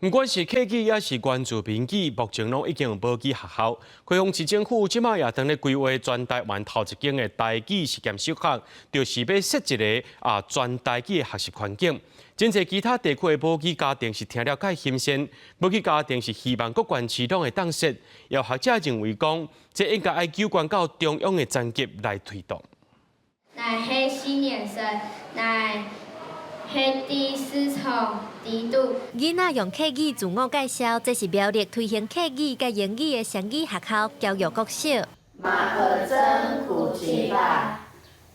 不管是客语也是原住民语，目前拢已经有无记学校。高雄市政府即马也当咧规划全台湾头一间的台语实验小学，就是要设一个全台语的学习环境。真侪其他地区的无语家庭是听了解新鲜，无语家庭是希望各县市拢会当设。有学者认为讲，这应该要纠关到中央的层级来推动。乃黑西年生，乃黑第四重低度。囡仔用客语自我介绍，这是苗栗推行客语甲英语的双语学校教育国小。马尔真古吉巴。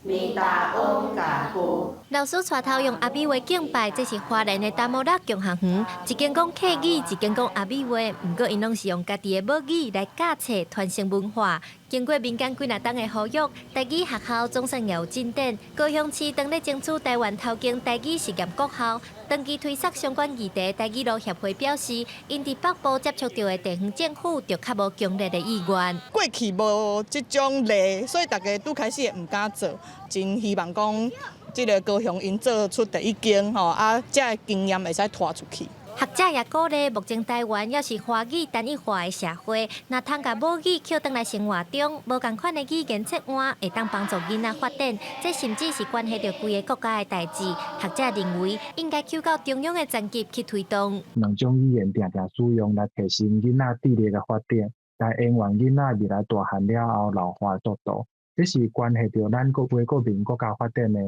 米达翁嘎呼，老师带头用阿美话敬拜，这是花莲的达摩拉共学园，一间讲客语，一间讲阿美话，不过因拢是用家己的母语来教册传承文化。经过民间几若冬的呼吁，台语学校总算也有进展。高雄市当咧争取台湾头间台语实验国校，长期推测相关议题，台语路协会表示，因伫北部接触到的地方政府就较无强烈的意愿。过去无即种例，所以大家拄开始也唔敢做。真希望讲，即个高雄因做出第一间吼，这经验会使拖出去。学者也鼓励，目前台湾要是华语单一化的社会，那通甲母语扣倒来生活中，无共款的语言切换，会当帮助囡仔发展。这甚至是关系到规个国家的代志。学者认为，应该扣到中央的层级去推动。两种语言定定使用来提升囡仔智力的发展，来延缓囡仔未来大汉了后老化的速度。这是关系到咱各国各民国家发展的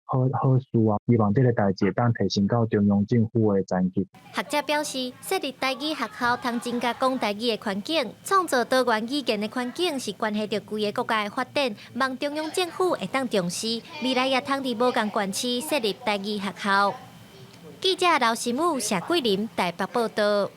好事啊！希望这个代志当提升到中央政府的层级。学者表示，设立台语学校，通增加讲台语的环境，创造多元语言的环境，是关系到规个国家的发展。望中央政府会当重视，未来也通伫无共县市设立台语学校。记者刘新武、谢桂林台北报道。